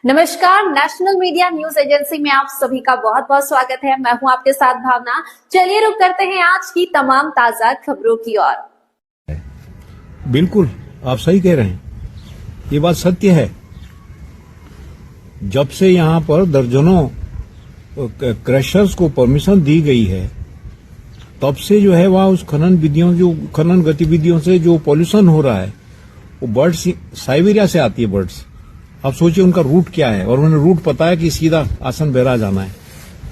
नमस्कार, national media news agency में आप सभी का बहुत बहुत स्वागत है। मैं हूं आपके साथ भावना। चलिए रुक करते हैं आज की तमाम ताजा खबरों की ओर। बिल्कुल, आप सही कह रहे हैं, ये बात सत्य है। जब से यहाँ पर दर्जनों क्रशर्स को परमिशन दी गई है, तब से जो है वहाँ उस खनन गतिविधियों से जो पॉल्यूशन हो रहा है, वो बर्ड्स साइबेरिया से आती है बर्ड्स। आप सोचिए उनका रूट क्या है, और उन्हें रूट पता है कि सीधा आसन बैराज आना है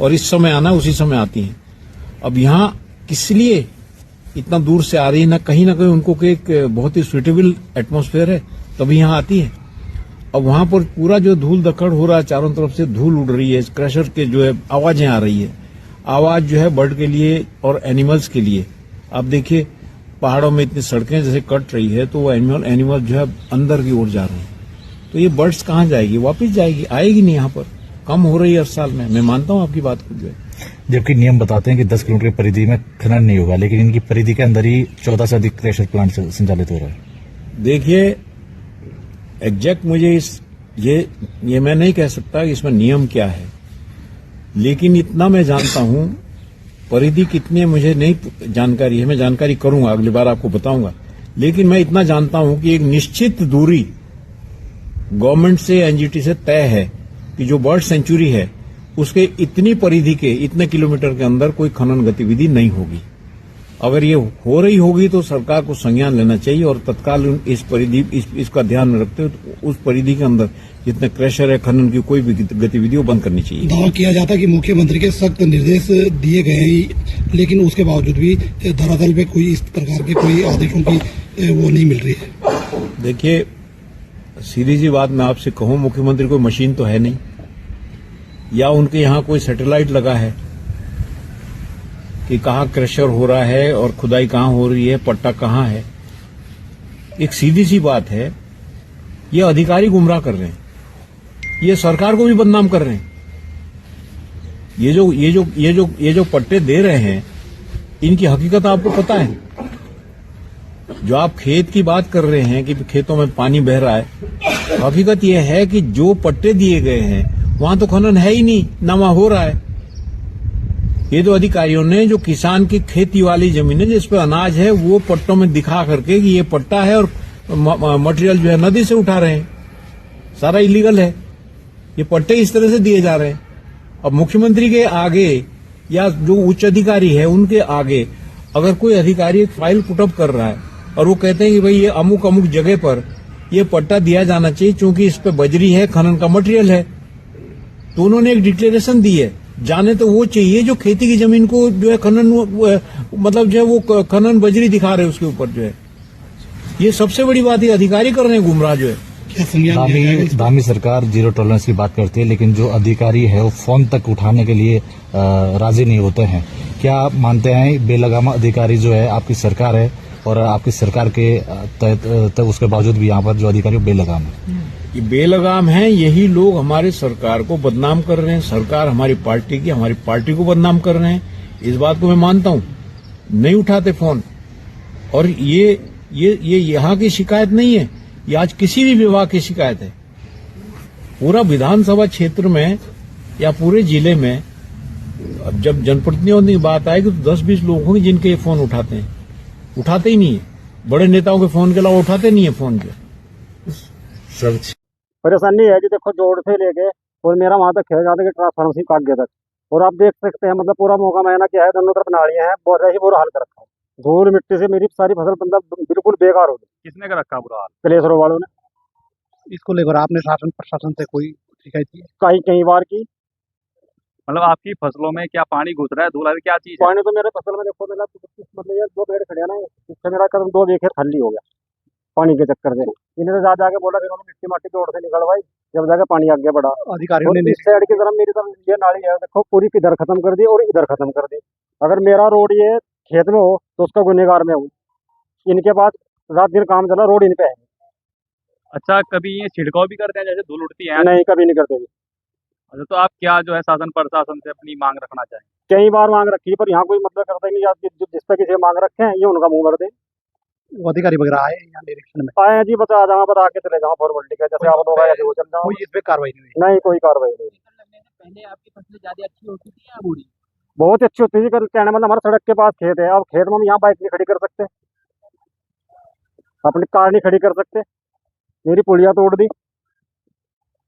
और इस समय आना, उसी समय आती हैं। अब यहाँ किस लिए इतना दूर से आ रही है? ना कहीं उनको एक बहुत ही सुइटेबल एटमॉस्फेयर है, तभी यहाँ आती है। अब वहां पर पूरा जो धूल धक्कड़ हो रहा है, चारों तरफ से धूल उड़ रही है, क्रशर के जो है आवाजें आ रही है। आवाज जो है बर्ड के लिए और एनिमल्स के लिए। आप देखिए पहाड़ों में इतनी सड़कें जैसे कट रही है, तो वो एनिमल जो है अंदर की ओर जा रहे हैं। तो ये बर्ड्स कहाँ जाएगी? वापस जाएगी, आएगी नहीं। यहाँ पर कम हो रही है हर साल में। मैं मानता हूँ आपकी बात को जो है। जबकि नियम बताते हैं कि 10 किलोमीटर की परिधि में खनन नहीं होगा, लेकिन इनकी परिधि के अंदर ही 14 से अधिक क्रशर प्लांट संचालित हो रहा है। देखिए एग्जैक्ट मुझे ये मैं नहीं कह सकता कि इसमें नियम क्या है, लेकिन इतना मैं जानता हूँ, परिधि कितनी है मुझे नहीं जानकारी है। मैं जानकारी करूंगा, अगली बार आपको बताऊंगा। लेकिन मैं इतना जानता हूँ कि एक निश्चित दूरी गवर्नमेंट से, एनजीटी से तय है कि जो बर्ड सेंचुरी है उसके इतनी परिधि के, इतने किलोमीटर के अंदर कोई खनन गतिविधि नहीं होगी। अगर ये हो रही होगी तो सरकार को संज्ञान लेना चाहिए और तत्काल इस परिधि इसका ध्यान में रखते हुए उस परिधि के अंदर जितने क्रशर है, खनन की कोई भी गतिविधि वो बंद करनी चाहिए। दावा किया जाता है कि मुख्यमंत्री के सख्त निर्देश दिए गए हैं, लेकिन उसके बावजूद भी धरातल पे कोई इस प्रकार के कोई आदेशों की वो नहीं मिल रही है। देखिए सीधी सी बात मैं आपसे कहूं, मुख्यमंत्री कोई मशीन तो है नहीं, या उनके यहां कोई सैटेलाइट लगा है कि कहां क्रशर हो रहा है और खुदाई कहां हो रही है, पट्टा कहां है। एक सीधी सी बात है, ये अधिकारी गुमराह कर रहे हैं, ये सरकार को भी बदनाम कर रहे हैं। ये जो पट्टे दे रहे हैं, इनकी हकीकत आपको पता है? जो आप खेत की बात कर रहे हैं कि खेतों में पानी बह रहा है, हकीकत यह है कि जो पट्टे दिए गए हैं वहां तो खनन है ही नहीं, ना वहां हो रहा है। ये तो अधिकारियों ने जो किसान की खेती वाली जमीनें जिस पर अनाज है, वो पट्टों में दिखा करके कि ये पट्टा है, और मटेरियल जो है नदी से उठा रहे हैं। सारा इलीगल है। ये पट्टे इस तरह से दिए जा रहे हैं। अब मुख्यमंत्री के आगे या जो उच्च अधिकारी है उनके आगे अगर कोई अधिकारी एक फाइल पुटअप कर रहा है और वो कहते हैं कि भाई ये अमुक अमुक जगह पर ये पट्टा दिया जाना चाहिए क्योंकि इस पे बजरी है, खनन का मटेरियल है, तो उन्होंने एक डिक्लेरेशन दी है। जाने तो वो चाहिए जो खेती की जमीन को जो है खनन, मतलब जो है वो खनन बजरी दिखा रहे हैं उसके ऊपर जो है। ये सबसे बड़ी बात है, अधिकारी कर रहे हैं गुमराह जो है। दामी सरकार जीरो टॉलरेंस की बात करती है, लेकिन जो अधिकारी है वो फोन तक उठाने के लिए राजी नहीं होते हैं। क्या आप मानते हैं बेलगामा अधिकारी जो है आपकी सरकार है, और आपकी सरकार के तहत उसके बावजूद भी यहाँ पर जो अधिकारी बेलगाम है? ये बेलगाम है, यही लोग हमारी सरकार को बदनाम कर रहे हैं। सरकार हमारी पार्टी को बदनाम कर रहे हैं। इस बात को मैं मानता हूं, नहीं उठाते फोन। और ये यहाँ की शिकायत नहीं है, ये आज किसी भी विभाग की शिकायत है। पूरा विधानसभा क्षेत्र में या पूरे जिले में अब जब जनप्रतिनिधियों की बात आएगी तो 10-20 लोग होंगे जिनके ये फोन उठाते हैं। उठाते ही नहीं है। बड़े नेताओं के फोन के अलावा उठाते नहीं है फोन जो। परेशानी है जी, देखो जोड़ से लेके और मेरा वहां तक खेल जाता है ट्रांसफार्मर से काटगे तक। और आप देख सकते हैं मतलब पूरा मौका मैना क्या है, दोनों तरफ नालियां हैं, बुरा हाल कर रखा है। धूल मिट्टी से मेरी सारी फसल मतलब बिल्कुल बेकार हो गई। किसने कर रखा बुरा हाल? कलेसरों वालों ने। इसको लेकर आपने शासन प्रशासन से कोई शिकायत की? कई बार की। मतलब आपकी फसलों में क्या पानी घुस रहा है, धूल है, क्या चीज है? पानी तो मेरे फसल में देखो मेरा मतलब ये 2 पेड़ खड़े हैं ना, इससे मेरा कदम 2 बीघे खाली हो गया पानी के चक्कर से। इन्हें तो जाके बोला, फिर उन्होंने मिट्टी माटी जोड़ से निकलवाई, जब जाके पानी आगे बढ़ा। अधिकारियों ने इस साइड की तरफ मेरी तरफ ये नाली है, देखो पूरी किधर खत्म कर दी और इधर खत्म कर दी। अगर मेरा रोड ये खेत में हो तो उसका गुनहगार में हूँ। इनके पास रात दिन काम चला, रोड इन पे है। अच्छा, कभी ये छिड़काव भी करते हैं जैसे धूल उड़ती है? नहीं, कभी नहीं करते। अच्छा, तो आप क्या जो है शासन प्रशासन से अपनी मांग रखना चाहें? कई बार मांग रखी, पर यहाँ कोई मतलब करता ही नहीं। जिस पे किसी मांग रखे हैं ये उनका मुंह भर दे। वो अधिकारी वगैरह आए या निरीक्षण में? आए हैं जी, बस आ जाओ, बस आके चले जाओ फॉर्मेलिटी का, जैसे आप लोग आए ऐसे वो चल जाओ। कोई इस पे कार्रवाई नहीं हुई? नहीं, कोई कार्रवाई नहीं। पहले आपकी फसलें ज्यादा अच्छी होती थी या बुरी? बहुत अच्छी होती थी, कल कहने मतलब हमारा सड़क के पास खेत है, अब खेत में हम यहाँ बाइक नहीं खड़ी कर सकते, अपनी कार नहीं खड़ी कर सकते, मेरी पुलिया तोड़ दी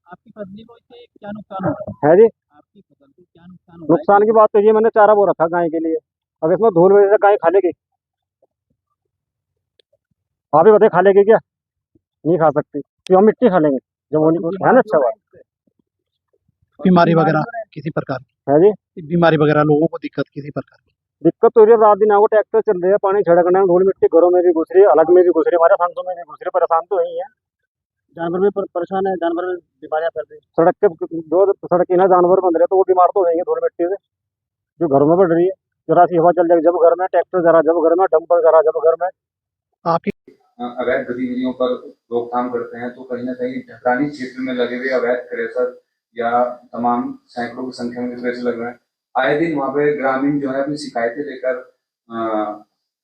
आपकी फसलों को इससे क्या नुकसान हुआ? है जी। आपकी फसल को क्या नुकसान हुआ? नुकसान की बात तो ये, मैंने चारा बो रखा गाय के लिए, अब इसमें धूल वजह से गाय खा लेगी, आप ही बताइए खा लेगी क्या? नहीं खा सकती, क्यों? हम मिट्टी खा लेंगे जब वो नहीं है ना। अच्छा हुआ बीमारी वगैरह किसी प्रकार है जी। की बीमारी वगैरह, लोगों को दिक्कत किसी प्रकार की? दिक्कत तो हो रही है, रात दिन आपको ट्रैक्टर चल रहे हैं, पानी छिड़कने में, धूल मिट्टी घरों में भी घुस रही है, अलग में भी घुस रही है, हमारे सांसों में भी घुस रही है, परेशान तो यही है। जानवर भी परेशान है, जानवर में बीमारियां फैल रही है, सड़क के जो सड़क की ना जानवर बन रहे हैं तो वो बीमार तो हो जाएंगे धूल मिट्टी से, जो घरों में बढ़ रही है। जरा सी हवा चल जाएगी जब घर में, ट्रैक्टर जरा जब घर में, डंपर जरा जब घर में। आपकी अवैध गतिविधियों पर रोकथाम करते हैं, तो कहीं ना कहीं ढकानी क्षेत्र में लगे हुए अवैध क्रेशर या तमाम सैकड़ों की संख्या में क्रेशर लग रहे हैं, आए दिन वहाँ पे ग्रामीण जो है अपनी शिकायतें लेकर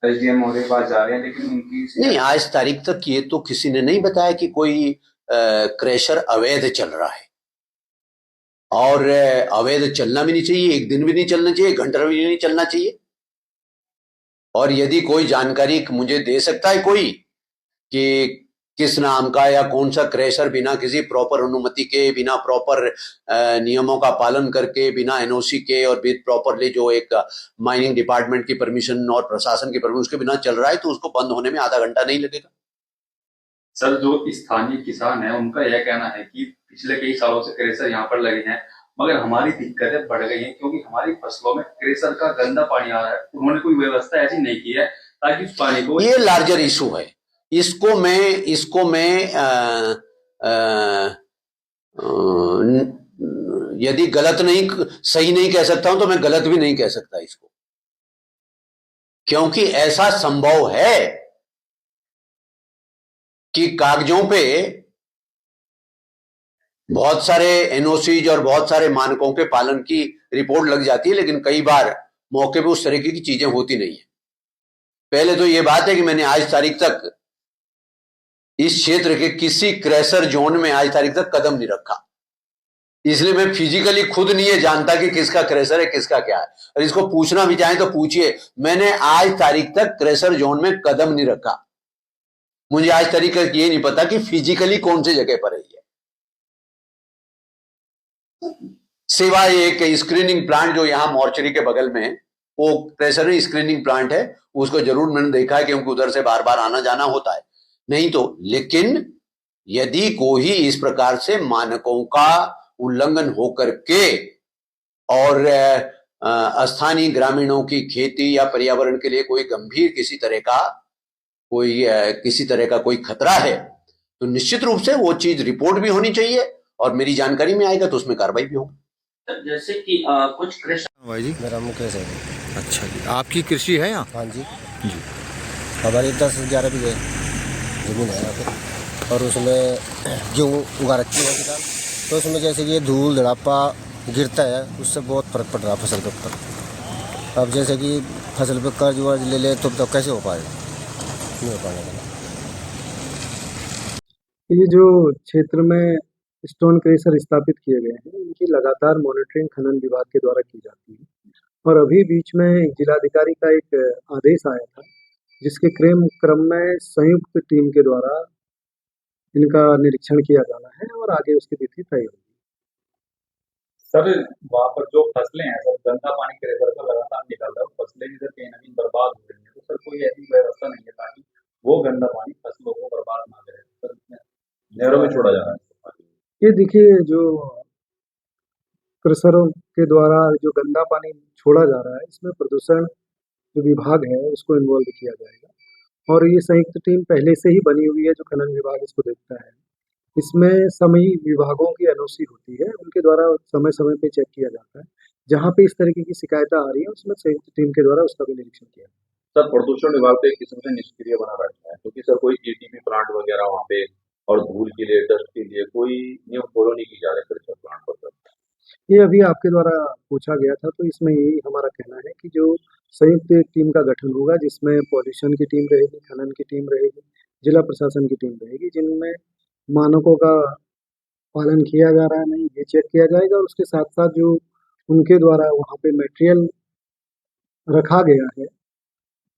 एसडीएम महोदय के पास जा रहे हैं, लेकिन उनकी नहीं, आज तारीख तक ये तो किसी ने नहीं बताया कि कोई क्रेशर अवैध चल रहा है, और अवैध चलना भी नहीं चाहिए, एक दिन भी नहीं चलना चाहिए, एक घंटा भी नहीं चलना चाहिए। और यदि कोई जानकारी मुझे दे सकता है कोई कि किस नाम का या कौन सा क्रेशर बिना किसी प्रॉपर अनुमति के, बिना प्रॉपर नियमों का पालन करके, बिना एनओसी के और विद प्रॉपरली जो एक माइनिंग डिपार्टमेंट की परमिशन और प्रशासन की परमिशन के बिना चल रहा है, तो उसको बंद होने में आधा घंटा नहीं लगेगा। सर, जो स्थानीय किसान है उनका यह कहना है कि पिछले कई सालों से क्रेशर यहाँ पर लगे हैं, मगर हमारी दिक्कतें बढ़ गई हैं क्योंकि हमारी फसलों में क्रेशर का गंदा पानी आ रहा है। उन्होंने कोई व्यवस्था ऐसी नहीं की है ताकि उस पानी को, ये लार्जर इशू है, इसको मैं यदि गलत नहीं, सही नहीं कह सकता हूं तो मैं गलत भी नहीं कह सकता इसको, क्योंकि ऐसा संभव है कि कागजों पे बहुत सारे एनओसीज और बहुत सारे मानकों के पालन की रिपोर्ट लग जाती है, लेकिन कई बार मौके पे उस तरीके की चीजें होती नहीं है। पहले तो ये बात है कि मैंने आज तारीख तक इस क्षेत्र के किसी क्रेशर जोन में आज तारीख तक कदम नहीं रखा, इसलिए मैं फिजिकली खुद नहीं ये जानता कि किसका क्रेशर है, किसका क्या है। और इसको पूछना भी चाहें तो पूछिए, मैंने आज तारीख तक क्रेशर जोन में कदम नहीं रखा, मुझे आज तारीख तक ये नहीं पता कि फिजिकली कौन सी जगह पर है। सिवाय एक स्क्रीनिंग प्लांट जो यहाँ मॉर्चरी के बगल में है, वो क्रेशर स्क्रीनिंग प्लांट है, उसको जरूर मैंने देखा है क्योंकि उधर से बार बार आना जाना होता है, नहीं तो। लेकिन यदि कोई इस प्रकार से मानकों का उल्लंघन होकर के और स्थानीय ग्रामीणों की खेती या पर्यावरण के लिए कोई गंभीर किसी तरह का कोई खतरा है, तो निश्चित रूप से वो चीज रिपोर्ट भी होनी चाहिए और मेरी जानकारी में आएगा तो उसमें कार्रवाई भी होगी। जैसे कि कुछ कृषि, भाई जी मेरा मुकेश है। अच्छा जी, आपकी कृषि है यहाँ? हाँ जी जी। हमारी 10-11 बीघे जमीन है यहाँ पे, और उसमें गेहूँ उगा रखी है किसान, तो उसमें जैसे कि धूल धड़ापा गिरता है, उससे बहुत फर्क पड़ रहा है फसल के ऊपर। अब जैसे कि फसल पे कर्ज वर्ज ले ले तो कैसे हो पाएगा, नहीं हो पाएगा। ये जो क्षेत्र में स्टोन क्रेशर स्थापित किए गए हैं, इनकी लगातार मॉनिटरिंग खनन विभाग के द्वारा की जाती है, और अभी बीच में जिलाधिकारी का एक आदेश आया था जिसके क्रम में संयुक्त टीम के द्वारा इनका निरीक्षण किया जाना है और आगे उसकी तिथि तय होगी। सर, वहाँ पर जो फसलें हैं सर, गंदा पानी क्रेशर का लगातार निकल रहा है, फसलें भी सर कहीं ना कहीं बर्बाद हो रही है, तो सर कोई ऐसी व्यवस्था नहीं है ताकि वो गंदा पानी फसलों को बर्बाद ना करे, सर नहरों में छोड़ा जा रहा है। ये देखिए, जो क्रेशरों के द्वारा जो गंदा पानी छोड़ा जा रहा है, इसमें प्रदूषण जो विभाग है उसको इन्वॉल्व किया जाएगा, और ये संयुक्त टीम पहले से ही बनी हुई है जो खनन विभाग इसको देखता है। इसमें सभी विभागों की एनओसी होती है, उनके द्वारा समय समय पे चेक किया जाता है, जहाँ पे इस तरीके की शिकायतें आ रही है उसमें संयुक्त टीम के द्वारा उसका भी निरीक्षण किया। सर, प्रदूषण विभाग तो एक किस्म से निष्क्रिय बना बैठा है, क्योंकि सर कोई एटीपी प्लांट वगैरह वहाँ पे और धूल के लिए, डस्ट के लिए कोई नियम फॉलो नहीं की जा रहे क्रेशर प्लांट पर। ये अभी आपके द्वारा पूछा गया था, तो इसमें यही हमारा कहना है कि जो संयुक्त एक टीम का गठन होगा, जिसमें पॉल्यूशन की टीम रहेगी, खनन की टीम रहेगी, जिला प्रशासन की टीम रहेगी, जिनमें मानकों का पालन किया जा रहा है नहीं ये चेक किया जाएगा। और उसके साथ साथ जो उनके द्वारा वहाँ पे मटेरियल रखा गया है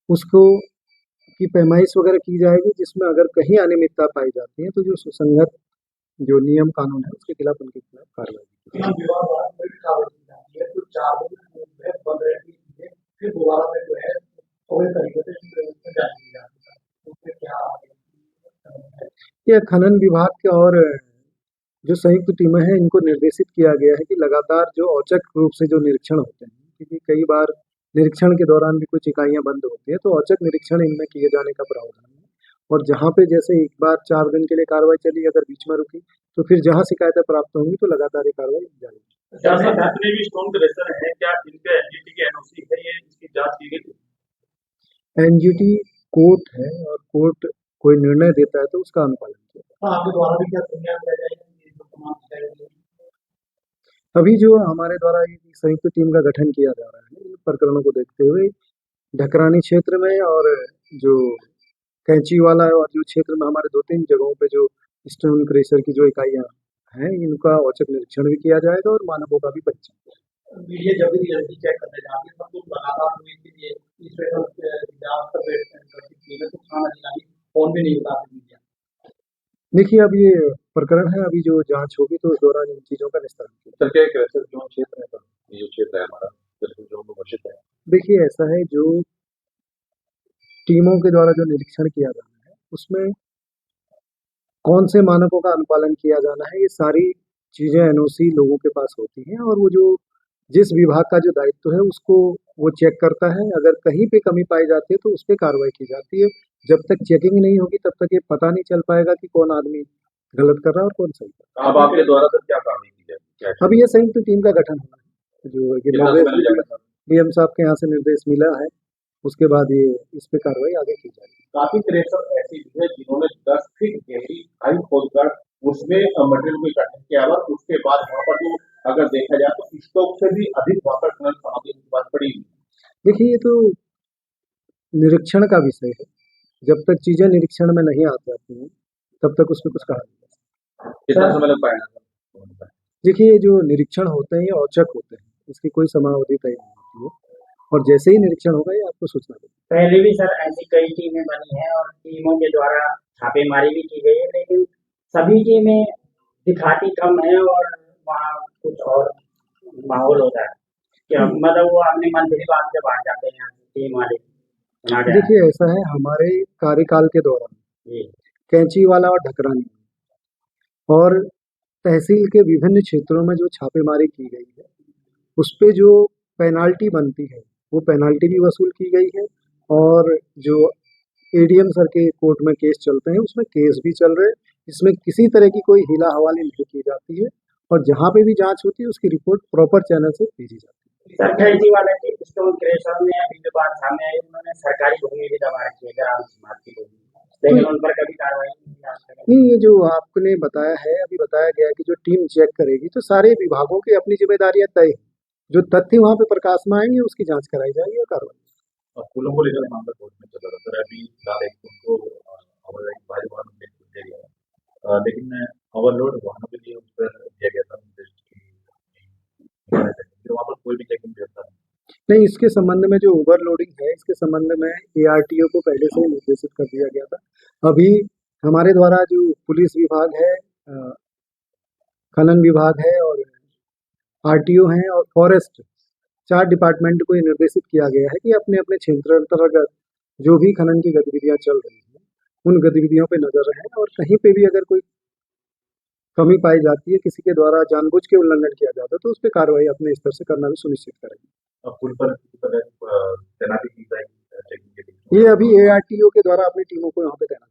उसको की पैमाइश वगैरह की जाएगी, जिसमें अगर कहीं अनियमितता पाई जाती है तो जो सुसंगत जो नियम कानून है उसके खिलाफ उनके खिलाफ कार्रवाई की जाएगी। यह खनन विभाग के और जो संयुक्त टीमें हैं इनको निर्देशित किया गया है कि लगातार जो औचक रूप से जो निरीक्षण होते हैं, क्योंकि कई बार निरीक्षण के दौरान भी कुछ इकाइयां बंद होती है, तो औचक निरीक्षण इनमें किए जाने का प्रावधान है। और जहां पे जैसे एक बार 4 दिन के लिए कार्रवाई चली, अगर बीच में रुकी तो फिर जहां शिकायतें प्राप्त होंगी तो लगातार ये कार्रवाई जारी है। एनजीटी कोर्ट है और कोर्ट कोई निर्णय देता है तो उसका अनुपालन किया। अभी जो हमारे द्वारा एक संयुक्त टीम का गठन किया जा रहा है इन प्रकरणों को देखते हुए ढकरानी क्षेत्र में और जो कैंची वाला और जो क्षेत्र में हमारे 2-3 जगहों पे जो स्टोन क्रेशर की जो इकाइयां हैं इनका औचक निरीक्षण भी किया जाएगा और मानकों का भी परीक्षण। मीडिया जब भी रिजल्ट चेक करने जाती है तो लगातार फोन भी नहीं उठाती मीडिया। देखिए अब ये प्रकरण है, अभी जो जांच होगी तो उस दौरान इन चीजों का निस्तारण किया। देखिए ऐसा है, जो टीमों के द्वारा जो निरीक्षण किया जाना है उसमें कौन से मानकों का अनुपालन किया जाना है, ये सारी चीजें एनओसी लोगों के पास होती हैं और वो जो जिस विभाग का जो दायित्व है उसको वो चेक करता है। अगर कहीं पे कमी पाई जाती है तो उस पर कार्रवाई की जाती है। जब तक चेकिंग नहीं होगी तब तक ये पता नहीं चल पाएगा कि कौन आदमी गलत कर रहा है और कौन सही कर रहा है। अब आपके द्वारा सर क्या कार्रवाई की जाए? अभी ये संयुक्त टीम का गठन होना है, जो डीएम साहब के यहाँ से निर्देश मिला है, उसके बाद ये इस पे कार्रवाई आगे की जाएगी। काफी क्रेशर ऐसी भी है जिन्होंने 10 फीट गहरी खाई खोदकर उसमें मटेरियल को इकट्ठा किया और उसके बाद वहाँ पर जो अगर देखा जाए तो स्टॉक से भी अधिक वहाँ पर खनन सामग्री की बात पड़ी। देखिए ये तो निरीक्षण का विषय है, जब तक चीजें निरीक्षण में नहीं आ जाती हैं तब तक उसमें कुछ कहा नहीं जा सकता। कितना समय लग पाएगा? देखिए जो निरीक्षण होते हैं ये औचक होते हैं, इसकी कोई समावधि तय नहीं होती है और जैसे ही निरीक्षण होगा ये आपको सूचना देंगे। पहले भी सर ऐसी कई टीमें बनी हैं और टीमों के द्वारा छापेमारी भी की गई है, लेकिन सभी टीमें दिखाती कम है और वहाँ कुछ और माहौल होता है। क्या मतलब वो अपने मन की बात से बाहर जाते हैं टीम वाले। देखिए ऐसा है, हमारे कार्यकाल के दौरान कैंचीवाला और ढकरानी और तहसील के विभिन्न क्षेत्रों में जो छापेमारी की गई है उस पे जो पेनाल्टी बनती है वो पेनाल्टी भी वसूल की गई है और जो एडीएम सर के कोर्ट में केस चलते हैं उसमें केस भी चल रहे हैं, इसमें किसी तरह की कोई हिला हवाली नहीं की जाती है और जहाँ पे भी जांच होती है उसकी रिपोर्ट प्रॉपर चैनल से भेजी जाती है। सर कैंची वाले के स्टोन क्रेशर में अभी जो बात सामने आई उन्होंने सरकारी भूमि भी दबा रखी है ग्राम समाज की भूमि, लेकिन उन पर कभी कार्रवाई नहीं। ये जो आपने बताया है, अभी बताया गया है कि जो टीम चेक करेगी तो सारे विभागों की अपनी जिम्मेदारियां तय है, जो तथ्य वहाँ पे प्रकाश में आएंगे उसकी जांच कराई जाएगी और कार्रवाई। फूलों को लेकर मामला कोर्ट में चल रहा था, अभी फिलहाल उनको भारी वाहन दिया गया, लेकिन ओवरलोड वाहनों के लिए उस पर दिया गया था वहाँ पर कोई भी चेकिंग व्यवस्था नहीं। इसके संबंध में जो ओवरलोडिंग है इसके संबंध में एआरटीओ को पहले से ही निर्देशित कर दिया गया था। अभी हमारे द्वारा जो पुलिस विभाग है, खनन विभाग है और आरटीओ हैं और फॉरेस्ट 4 डिपार्टमेंट को ये निर्देशित किया गया है कि अपने अपने क्षेत्र अंतर्गत जो भी खनन की गतिविधियां चल रही हैं उन गतिविधियों पे नजर रखें और कहीं पे भी अगर कोई कमी पाई जाती है, किसी के द्वारा जानबूझ के उल्लंघन किया जाता है तो उस पर कार्रवाई अपने स्तर से करना भी सुनिश्चित करेंगे। पुल पर तैनाती की जाएगी। ये अभी एआरटीओ के द्वारा अपनी टीमों को यहाँ पे तैनात